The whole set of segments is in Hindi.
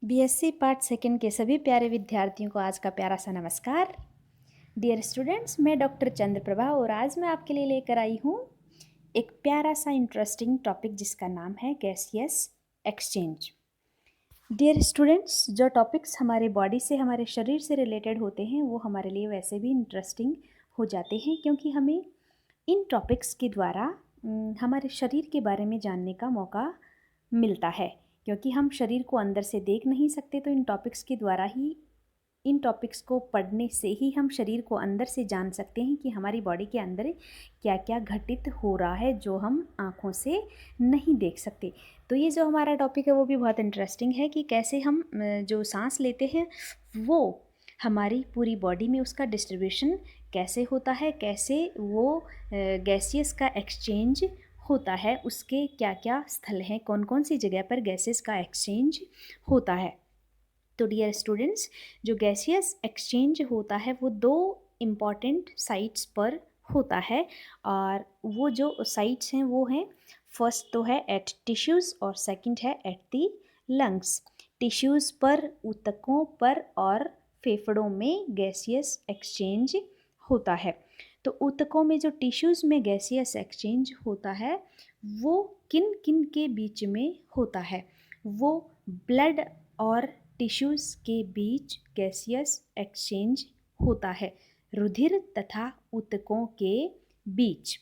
बीएससी पार्ट सेकंड के सभी प्यारे विद्यार्थियों को आज का प्यारा सा नमस्कार। डियर स्टूडेंट्स, मैं डॉक्टर चंद्रप्रभा और आज मैं आपके लिए लेकर आई हूँ एक प्यारा सा इंटरेस्टिंग टॉपिक जिसका नाम है गैसियस एक्सचेंज। डियर स्टूडेंट्स, जो टॉपिक्स हमारे बॉडी से, हमारे शरीर से रिलेटेड होते हैं वो हमारे लिए वैसे भी इंटरेस्टिंग हो जाते हैं, क्योंकि हमें इन टॉपिक्स के द्वारा हमारे शरीर के बारे में जानने का मौका मिलता है। क्योंकि हम शरीर को अंदर से देख नहीं सकते, तो इन टॉपिक्स के द्वारा ही, इन टॉपिक्स को पढ़ने से ही हम शरीर को अंदर से जान सकते हैं कि हमारी बॉडी के अंदर क्या क्या घटित हो रहा है जो हम आँखों से नहीं देख सकते। तो ये जो हमारा टॉपिक है वो भी बहुत इंटरेस्टिंग है कि कैसे हम जो सांस लेते हैं वो हमारी पूरी बॉडी में उसका डिस्ट्रीब्यूशन कैसे होता है, कैसे वो गैसियस का एक्सचेंज होता है, उसके क्या क्या स्थल हैं, कौन कौन सी जगह पर गैसेस का एक्सचेंज होता है। तो डियर स्टूडेंट्स, जो गैसियस एक्सचेंज होता है वो दो इम्पॉर्टेंट साइट्स पर होता है, और वो जो साइट्स हैं वो हैं, फर्स्ट तो है एट टिश्यूज़ और सेकंड है एट दी लंग्स। टिश्यूज़ पर, ऊतकों पर और फेफड़ों में गैसियस एक्सचेंज होता है। तो ऊतकों में जो टिश्यूज़ में गैसियस एक्सचेंज होता है वो किन किन के बीच में होता है? वो ब्लड और टिश्यूज़ के बीच गैसियस एक्सचेंज होता है, रुधिर तथा ऊतकों के बीच।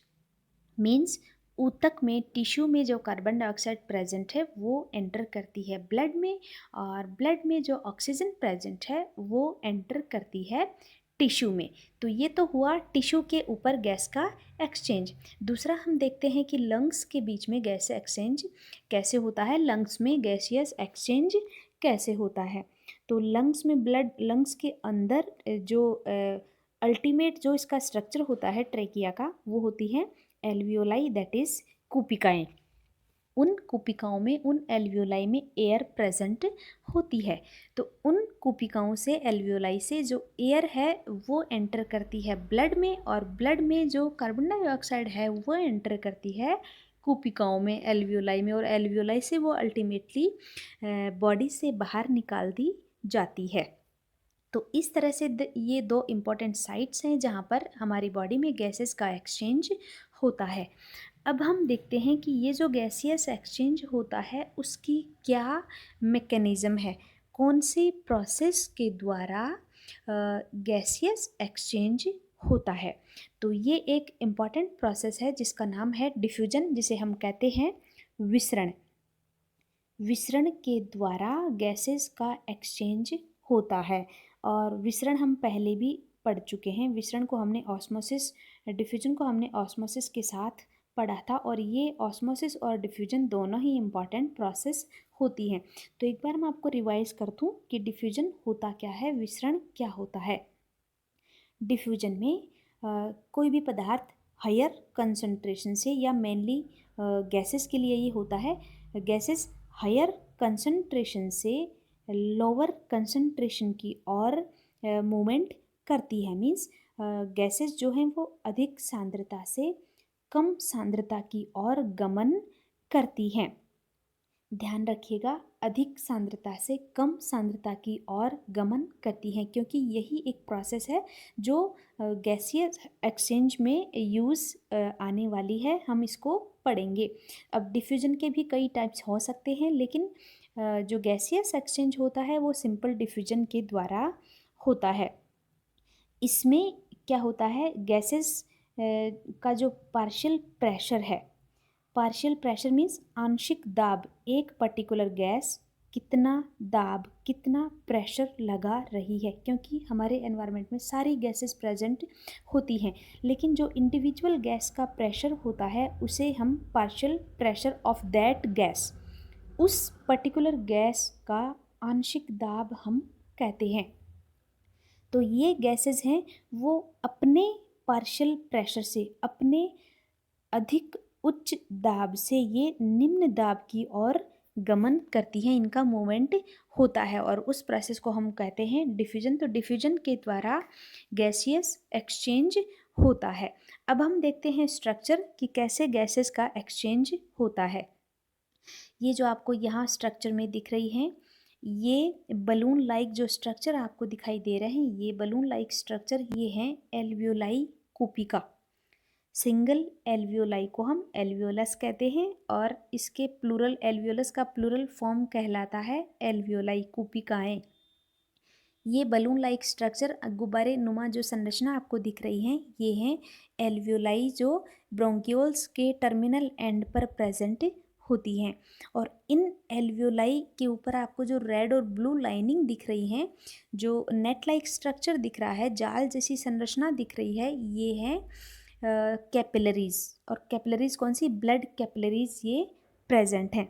मीन्स ऊतक में, टिश्यू में जो कार्बन डाइऑक्साइड प्रेजेंट है वो एंटर करती है ब्लड में, और ब्लड में जो ऑक्सीजन प्रेजेंट है वो एंटर करती है टिश्यू में। तो ये तो हुआ टिश्यू के ऊपर गैस का एक्सचेंज। दूसरा हम देखते हैं कि लंग्स के बीच में गैस एक्सचेंज कैसे होता है, लंग्स में गैसियस एक्सचेंज कैसे होता है। तो लंग्स में ब्लड, लंग्स के अंदर जो अल्टीमेट जो इसका स्ट्रक्चर होता है ट्रेकिया का, वो होती है एल्वियोलाई, दैट इज़ कुपिकाएँ। उन कुपिकाओं में, उन एल्वियोलाई में एयर प्रेजेंट होती है। तो उन कुपिकाओं से, एल्वियोलाई से जो एयर है वो एंटर करती है ब्लड में, और ब्लड में जो कार्बन डाइऑक्साइड है वो एंटर करती है कुपिकाओं में, एल्वियोलाई में, और एल्वियोलाई से वो अल्टीमेटली बॉडी से बाहर निकाल दी जाती है। तो इस तरह से ये दो इम्पॉर्टेंट साइट्स हैं जहाँ पर हमारी बॉडी में गैसेस का एक्सचेंज होता है। अब हम देखते हैं कि ये जो गैसियस एक्सचेंज होता है उसकी क्या मैकेनिज़्म है, कौन सी प्रोसेस के द्वारा गैसियस एक्सचेंज होता है। तो ये एक इम्पॉर्टेंट प्रोसेस है जिसका नाम है डिफ्यूजन, जिसे हम कहते हैं विसरण। विसरण के द्वारा गैसेस का एक्सचेंज होता है, और विसरण हम पहले भी पढ़ चुके हैं। विसरण को हमने ऑस्मोसिस, डिफ्यूजन को हमने ऑस्मोसिस के साथ पढ़ा था, और ये ऑस्मोसिस और डिफ्यूजन दोनों ही इम्पॉर्टेंट प्रोसेस होती हैं। तो एक बार मैं आपको रिवाइज कर दूँ कि डिफ्यूजन होता क्या है, विसरण क्या होता है। डिफ्यूजन में कोई भी पदार्थ हायर कंसंट्रेशन से, या मेनली गैसेस के लिए ये होता है, गैसेस हायर कंसंट्रेशन से लोअर कंसंट्रेशन की ओर मूवमेंट करती है। मीन्स गैसेस जो हैं वो अधिक सांद्रता से कम सांद्रता की ओर गमन करती हैं। ध्यान रखिएगा, अधिक सांद्रता से कम सांद्रता की ओर गमन करती हैं, क्योंकि यही एक प्रोसेस है जो गैसियस एक्सचेंज में यूज़ आने वाली है। हम इसको पढ़ेंगे। अब डिफ्यूजन के भी कई टाइप्स हो सकते हैं, लेकिन जो गैसियस एक्सचेंज होता है वो सिंपल डिफ्यूजन के द्वारा होता है। इसमें क्या होता है, गैसेस का जो पार्शियल प्रेशर है, पार्शियल प्रेशर मीन्स आंशिक दाब, एक पर्टिकुलर गैस कितना दाब, कितना प्रेशर लगा रही है, क्योंकि हमारे एनवायरनमेंट में सारी गैसेस प्रेजेंट होती हैं, लेकिन जो इंडिविजुअल गैस का प्रेशर होता है उसे हम partial pressure of that gas, उस पर्टिकुलर गैस का आंशिक दाब हम कहते हैं। तो ये गैसेस हैं वो अपने पार्शियल प्रेशर से, अपने अधिक उच्च दाब से ये निम्न दाब की ओर गमन करती हैं, इनका मूवमेंट होता है, और उस प्रोसेस को हम कहते हैं डिफ्यूजन। तो डिफ्यूजन के द्वारा गैसियस एक्सचेंज होता है। अब हम देखते हैं स्ट्रक्चर कि कैसे गैसेस का एक्सचेंज होता है। ये जो आपको यहाँ स्ट्रक्चर में दिख रही हैं, ये बलून लाइक जो स्ट्रक्चर आपको दिखाई दे रहे हैं, ये बलून लाइक स्ट्रक्चर ये हैं एल्वियोलाई कूपिका। सिंगल एल्वियोलाई को हम एल्वियोलस कहते हैं और इसके प्लूरल एल्वियोलस का प्लूरल फॉर्म कहलाता है एल्वियोलाई कूपिकाएं। ये बलून लाइक स्ट्रक्चर गुब्बारे नुमा जो संरचना आपको दिख रही हैं, ये हैं एल्वियोलाई जो ब्रोंकियोल्स के टर्मिनल एंड पर प्रेजेंट होती हैं। और इन एल्वियोलाई के ऊपर आपको जो रेड और ब्लू लाइनिंग दिख रही हैं, जो नेट लाइक स्ट्रक्चर दिख रहा है, जाल जैसी संरचना दिख रही है, ये है कैपिलरीज। और कैपिलरीज कौन सी? ब्लड कैपिलरीज ये प्रेजेंट हैं।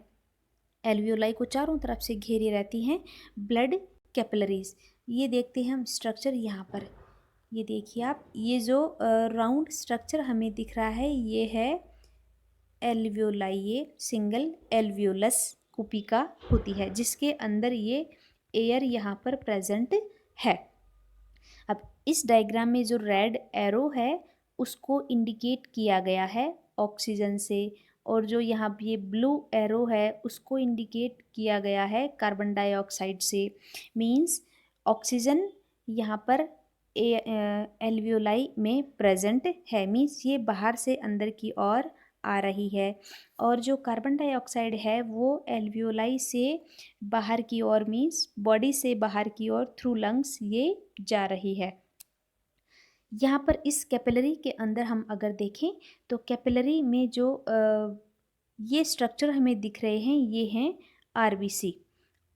एल्वियोलाई को चारों तरफ से घेरे रहती हैं ब्लड कैपिलरीज। ये देखते हैं हम स्ट्रक्चर यहाँ पर, ये देखिए आप, ये जो राउंड स्ट्रक्चर हमें दिख रहा है ये है एल्वियोलाई, ये सिंगल एल्वियोलस कूपिका होती है जिसके अंदर ये एयर यहाँ पर प्रेजेंट है। अब इस डायग्राम में जो रेड एरो है उसको इंडिकेट किया गया है ऑक्सीजन से, और जो यहाँ पे ये ब्लू एरो है उसको इंडिकेट किया गया है कार्बन डाइऑक्साइड से। मींस ऑक्सीजन यहाँ पर एल्वियोलाई में प्रेजेंट है, मींस ये बाहर से अंदर की ओर आ रही है, और जो कार्बन डाइऑक्साइड है वो एल्वियोलाई से बाहर की ओर, मींस बॉडी से बाहर की ओर थ्रू लंग्स ये जा रही है। यहाँ पर इस कैपिलरी के अंदर हम अगर देखें तो कैपिलरी में जो ये स्ट्रक्चर हमें दिख रहे हैं ये हैं आरबीसी,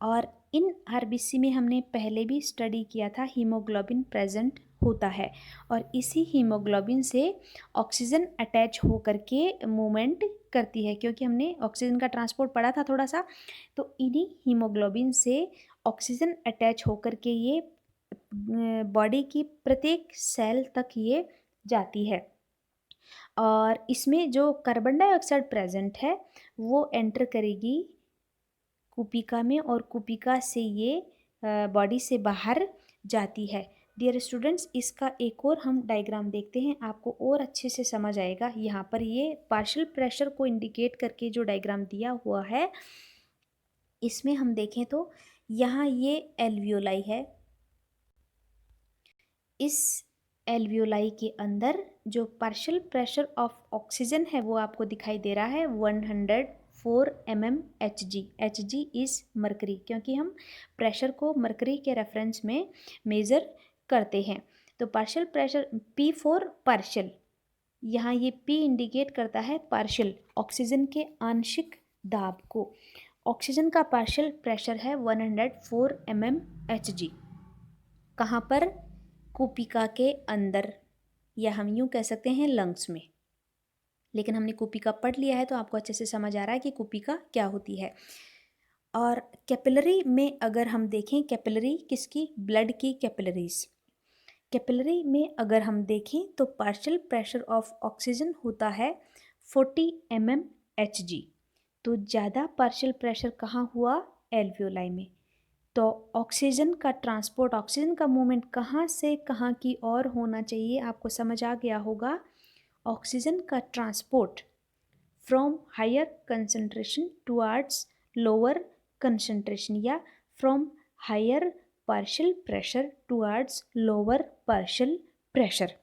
और इन आरबीसी में हमने पहले भी स्टडी किया था हीमोग्लोबिन प्रेजेंट होता है, और इसी हीमोग्लोबिन से ऑक्सीजन अटैच हो करके मूवमेंट करती है, क्योंकि हमने ऑक्सीजन का ट्रांसपोर्ट पढ़ा था थोड़ा सा, तो इन्हीं हीमोग्लोबिन से ऑक्सीजन अटैच होकर के ये बॉडी की प्रत्येक सेल तक ये जाती है। और इसमें जो कार्बन डाइऑक्साइड प्रेजेंट है वो एंटर करेगी कूपिका में, और कूपिका से ये बॉडी से बाहर जाती है। डियर स्टूडेंट्स, इसका एक और हम डायग्राम देखते हैं, आपको और अच्छे से समझ आएगा। यहाँ पर ये पार्शियल प्रेशर को इंडिकेट करके जो डायग्राम दिया हुआ है, इसमें हम देखें तो यहाँ ये एल्वियोलाई है, इस एल्वियोलाई के अंदर जो पार्शियल प्रेशर ऑफ ऑक्सीजन है वो आपको दिखाई दे रहा है 104 mm Hg। Hg is mercury, क्योंकि हम प्रेशर को मरकरी के रेफरेंस में मेज़र करते हैं। तो partial pressure P for partial, यहाँ ये P इंडिकेट करता है पार्शियल ऑक्सीजन के आंशिक दाब को। ऑक्सीजन का पार्शियल प्रेशर है 104 mm Hg। कहाँ पर? कूपिका के अंदर, या हम यूँ कह सकते हैं लंग्स में। लेकिन हमने कूपिका पढ़ लिया है तो आपको अच्छे से समझ आ रहा है कि कूपिका क्या होती है। और कैपिलरी में अगर हम देखें, कैपिलरी किसकी? ब्लड की कैपिलरीज। कैपिलरी में अगर हम देखें तो पार्शियल प्रेशर ऑफ ऑक्सीजन होता है 40 mm Hg। तो ज़्यादा पार्शियल प्रेशर कहाँ हुआ? एल्वियोलाई में। तो ऑक्सीजन का ट्रांसपोर्ट, ऑक्सीजन का मूवमेंट कहाँ से कहाँ की ओर होना चाहिए, आपको समझ आ गया होगा। ऑक्सीजन का transport from higher concentration towards lower concentration, या from higher partial pressure towards lower partial pressure,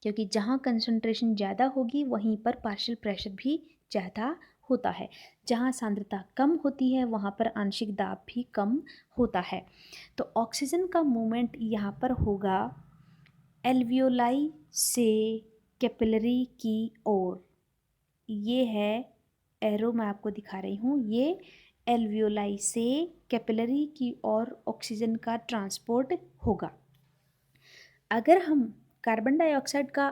क्योंकि जहाँ कंसंट्रेशन ज़्यादा होगी वहीं पर पार्शियल प्रेशर भी ज़्यादा होता है। जहाँ सांद्रता कम होती है वहाँ पर आंशिक दाब भी कम होता है। तो ऑक्सीजन का मूवमेंट यहाँ पर होगा एल्वियोलाई से कैपिलरी की ओर। ये है एरो मैं आपको दिखा रही हूँ, ये एल्वियोलाई से कैपिलरी की ओर ऑक्सीजन का ट्रांसपोर्ट होगा। अगर हम कार्बन डाइऑक्साइड का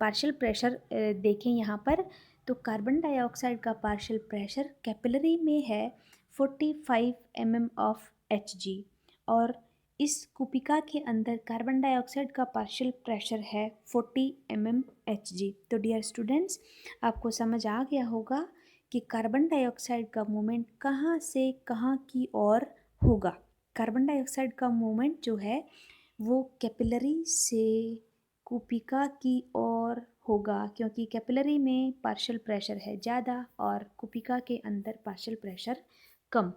पार्शियल प्रेशर देखें यहाँ पर, तो कार्बन डाइऑक्साइड का पार्शियल प्रेशर कैपिलरी में है 45 mm ऑफ Hg, और इस कूपिका के अंदर कार्बन डाइऑक्साइड का पार्शियल प्रेशर है 40 mm Hg। तो डियर स्टूडेंट्स, आपको समझ आ गया होगा कि कार्बन डाइऑक्साइड का मूवमेंट कहाँ से कहाँ की ओर होगा। कार्बन डाइऑक्साइड का मूवमेंट जो है वो कैपिलरी से कूपिका की ओर होगा, क्योंकि कैपिलरी में पार्शियल प्रेशर है ज़्यादा और कूपिका के अंदर पार्शियल प्रेशर कम।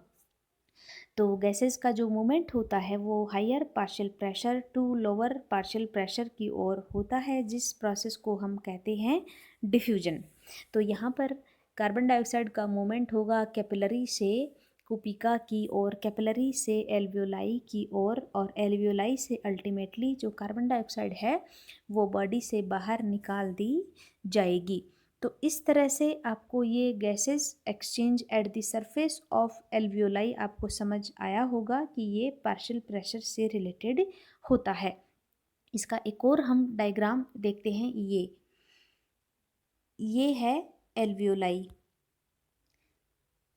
तो गैसेस का जो मूवमेंट होता है वो higher partial pressure to lower partial pressure की ओर होता है, जिस प्रोसेस को हम कहते हैं डिफ्यूजन। तो यहाँ पर कार्बन डाइऑक्साइड का मूवमेंट होगा कैपिलरी से कुपिका की ओर, कैपिलरी से एल्वियोलाई की ओर, और एल्वियोलाई से अल्टीमेटली जो कार्बन डाइऑक्साइड है वो बॉडी से बाहर निकाल दी जाएगी। तो इस तरह से आपको ये gases exchange at the surface of alveoli आपको समझ आया होगा कि ये पार्शियल प्रेशर से रिलेटेड होता है। इसका एक और हम डायग्राम देखते हैं। ये है एल्वियोलाई।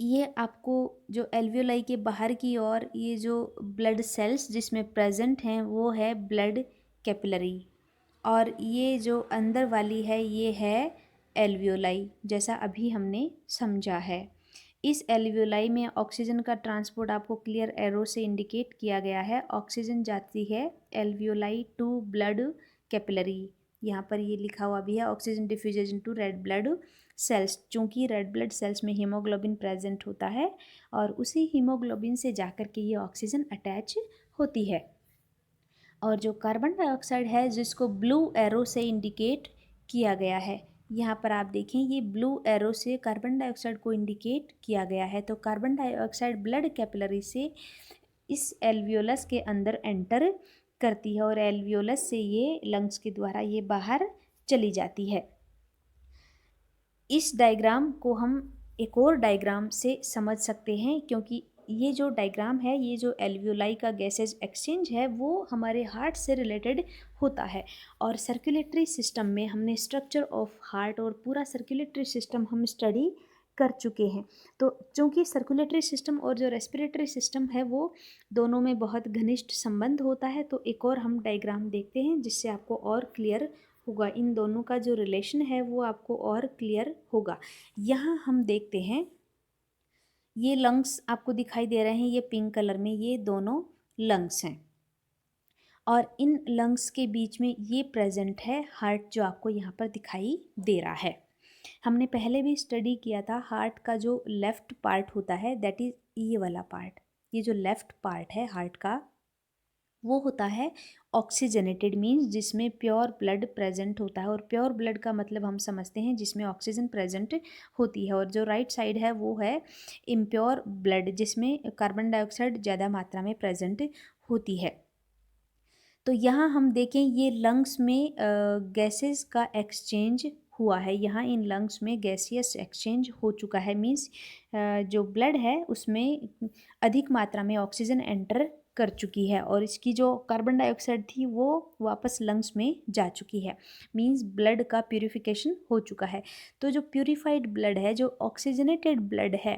ये आपको जो एल्वियोलाई के बाहर की ओर ये जो ब्लड सेल्स जिसमें प्रेजेंट हैं वो है ब्लड कैपिलरी, और ये जो अंदर वाली है ये है एल्वियोलाई, जैसा अभी हमने समझा है। इस एल्वियोलाई में ऑक्सीजन का ट्रांसपोर्ट आपको क्लियर एरो से इंडिकेट किया गया है। ऑक्सीजन जाती है एल्वियोलाई टू ब्लड कैपिलरी, यहाँ पर ये लिखा हुआ भी है oxygen diffusion to red blood cells, चूँकि रेड ब्लड सेल्स में हीमोग्लोबिन प्रेजेंट होता है और उसी हीमोग्लोबिन से जाकर के ये ऑक्सीजन अटैच होती है। और जो कार्बन डाइऑक्साइड है जिसको ब्लू एरो से इंडिकेट किया गया है, यहाँ पर आप देखें ये ब्लू एरो से कार्बन डाइऑक्साइड को इंडिकेट किया गया है। तो कार्बन डाइऑक्साइड ब्लड कैपिलरी से इस एल्वियोलस के अंदर एंटर करती है और एल्वियोलस से ये लंग्स के द्वारा ये बाहर चली जाती है। इस डायग्राम को हम एक और डायग्राम से समझ सकते हैं, क्योंकि ये जो डायग्राम है, ये जो एल्वियोलाई का गैसेज एक्सचेंज है वो हमारे हार्ट से रिलेटेड होता है। और सर्कुलेटरी सिस्टम में हमने स्ट्रक्चर ऑफ हार्ट और पूरा सर्कुलेटरी सिस्टम हम स्टडी कर चुके हैं। तो चूँकि सर्कुलेटरी सिस्टम और जो रेस्पिरेटरी सिस्टम है वो दोनों में बहुत घनिष्ठ संबंध होता है, तो एक और हम डायग्राम देखते हैं जिससे आपको और क्लियर होगा, इन दोनों का जो रिलेशन है वो आपको और क्लियर होगा। यहाँ हम देखते हैं ये लंग्स आपको दिखाई दे रहे हैं, ये पिंक कलर में ये दोनों लंग्स हैं, और इन लंग्स के बीच में ये प्रेजेंट है हार्ट जो आपको यहाँ पर दिखाई दे रहा है। हमने पहले भी स्टडी किया था हार्ट का जो लेफ्ट पार्ट होता है दैट इज़ ये वाला पार्ट, ये जो लेफ्ट पार्ट है हार्ट का वो होता है ऑक्सीजनेटेड, मीन्स जिसमें प्योर ब्लड प्रेजेंट होता है, और प्योर ब्लड का मतलब हम समझते हैं जिसमें ऑक्सीजन प्रेजेंट होती है। और जो राइट साइड है वो है इम्प्योर ब्लड, जिसमें कार्बन डाइऑक्साइड ज़्यादा मात्रा में प्रेजेंट होती है। तो यहाँ हम देखें ये लंग्स में गैसेस का एक्सचेंज हुआ है, यहाँ इन लंग्स में गैसियस एक्सचेंज हो चुका है, मीन्स जो ब्लड है उसमें अधिक मात्रा में ऑक्सीजन एंटर कर चुकी है और इसकी जो कार्बन डाइऑक्साइड थी वो वापस लंग्स में जा चुकी है, मींस ब्लड का प्यूरिफिकेशन हो चुका है। तो जो प्यूरिफाइड ब्लड है, जो ऑक्सीजनेटेड ब्लड है,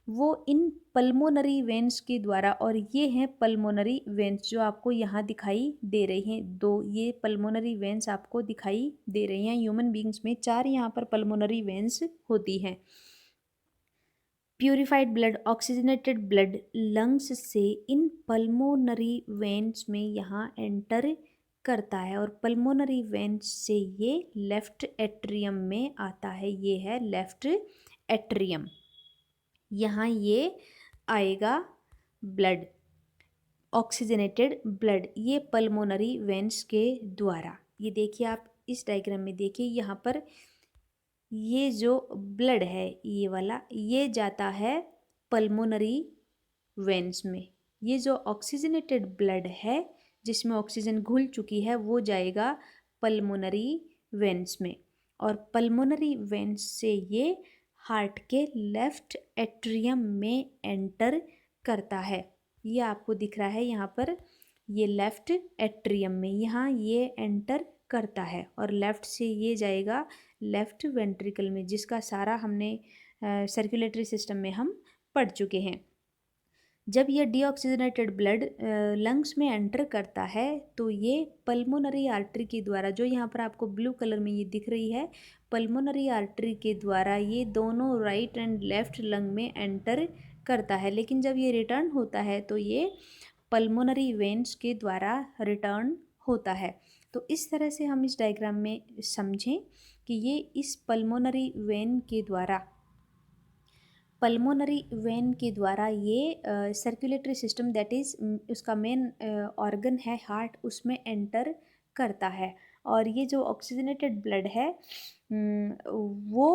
वो इन पल्मोनरी वेन्स के द्वारा, और ये हैं पल्मोनरी वेन्स जो आपको यहाँ दिखाई दे रही हैं, दो ये पल्मोनरी वेन्स आपको दिखाई दे रही हैं। ह्यूमन बींग्स में 4 यहाँ पर पल्मोनरी वेन्स होती हैं। Purified blood, oxygenated blood lungs से इन पल्मोनरी वेन्स में यहाँ एंटर करता है और पल्मोनरी वेन्स से ये लेफ्ट एट्रियम में आता है, ये है लेफ्ट एट्रियम। यहाँ ये आएगा ब्लड, ऑक्सीजनेटेड ब्लड, ये पल्मोनरी वेन्स के द्वारा। ये देखिए आप इस डायग्राम में देखिए, यहाँ पर ये जो ब्लड है ये वाला, ये जाता है पल्मोनरी वेन्स में। ये जो ऑक्सीजनेटेड ब्लड है जिसमें ऑक्सीजन घुल चुकी है वो जाएगा पल्मोनरी वेन्स में, और पल्मोनरी वेन्स से ये हार्ट के लेफ्ट एट्रियम में एंटर करता है। ये आपको दिख रहा है यहाँ पर, ये लेफ्ट एट्रियम में यहाँ ये एंटर करता है और लेफ़्ट से ये जाएगा लेफ़्ट वेंट्रिकल में, जिसका सारा हमने सर्कुलेटरी सिस्टम में हम पढ़ चुके हैं। जब ये डीऑक्सीजनेटेड ब्लड लंग्स में एंटर करता है तो ये पल्मोनरी आर्टरी के द्वारा, जो यहाँ पर आपको ब्लू कलर में ये दिख रही है, पल्मोनरी आर्टरी के द्वारा ये दोनों राइट एंड लेफ्ट लंग में एंटर करता है। लेकिन जब ये रिटर्न होता है तो ये पल्मोनरी वेन्स के द्वारा रिटर्न होता है। तो इस तरह से हम इस डायग्राम में समझें कि ये इस पल्मोनरी वेन के द्वारा पल्मोनरी वेन के द्वारा ये सर्कुलेटरी सिस्टम दैट इज़ उसका मेन ऑर्गन है हार्ट, उसमें एंटर करता है। और ये जो ऑक्सीजनेटेड ब्लड है वो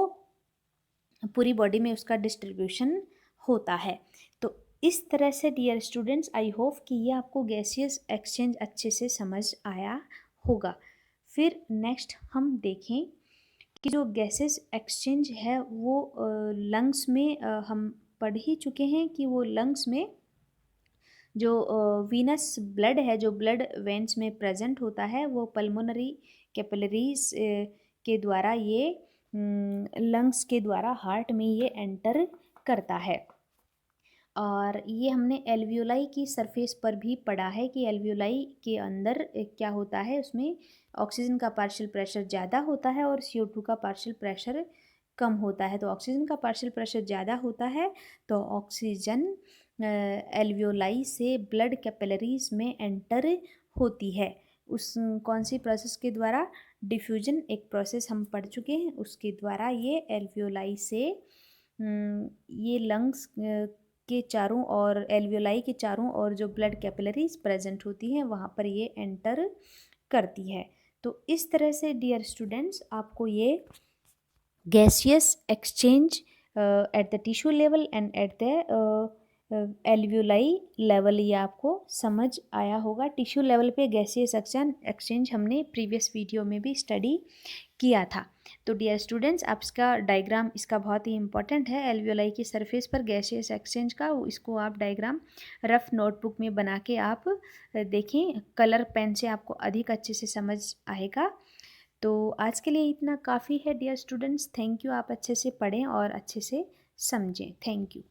पूरी बॉडी में उसका डिस्ट्रीब्यूशन होता है। तो इस तरह से डियर स्टूडेंट्स, आई होप कि ये आपको गैसियस एक्सचेंज अच्छे से समझ आया होगा। फिर नेक्स्ट हम देखें कि जो गैसेस एक्सचेंज है वो लंग्स में हम पढ़ ही चुके हैं कि वो लंग्स में जो वीनस ब्लड है, जो ब्लड वेन्स में प्रेजेंट होता है, वो पल्मोनरी कैपिलरीज के द्वारा ये लंग्स के द्वारा हार्ट में ये एंटर करता है। और ये हमने एल्वियोलाई की सरफेस पर भी पढ़ा है कि एल्वियोलाई के अंदर क्या होता है, उसमें ऑक्सीजन का पार्शियल प्रेशर ज़्यादा होता है और CO2 का पार्शियल प्रेशर कम होता है। तो ऑक्सीजन का पार्शियल प्रेशर ज़्यादा होता है तो ऑक्सीजन एल्वियोलाई से ब्लड कैपिलरीज में एंटर होती है। उस कौन सी प्रोसेस के द्वारा? डिफ्यूजन एक प्रोसेस हम पढ़ चुके हैं, उसके द्वारा ये एल्वियोलाई से ये लंग्स के चारों और एल्वियोलाई के चारों और जो ब्लड कैपिलरीज प्रेजेंट होती हैं वहाँ पर ये एंटर करती है। तो इस तरह से डियर स्टूडेंट्स आपको ये gaseous exchange at the tissue level and at the alveoli level ये आपको समझ आया होगा। टिश्यू लेवल पे गैसियस एक्सचेंज हमने प्रीवियस वीडियो में भी स्टडी किया था। तो डियर स्टूडेंट्स, आप इसका डायग्राम इसका बहुत ही इंपॉर्टेंट है एल्वियोलाई की सरफेस पर गैसियस एक्सचेंज का, इसको आप डायग्राम रफ नोटबुक में बना के आप देखें, कलर पेन से आपको अधिक अच्छे से समझ आएगा। तो आज के लिए इतना काफ़ी है डियर स्टूडेंट्स। थैंक यू, आप अच्छे से पढ़ें और अच्छे से समझें। Thank you.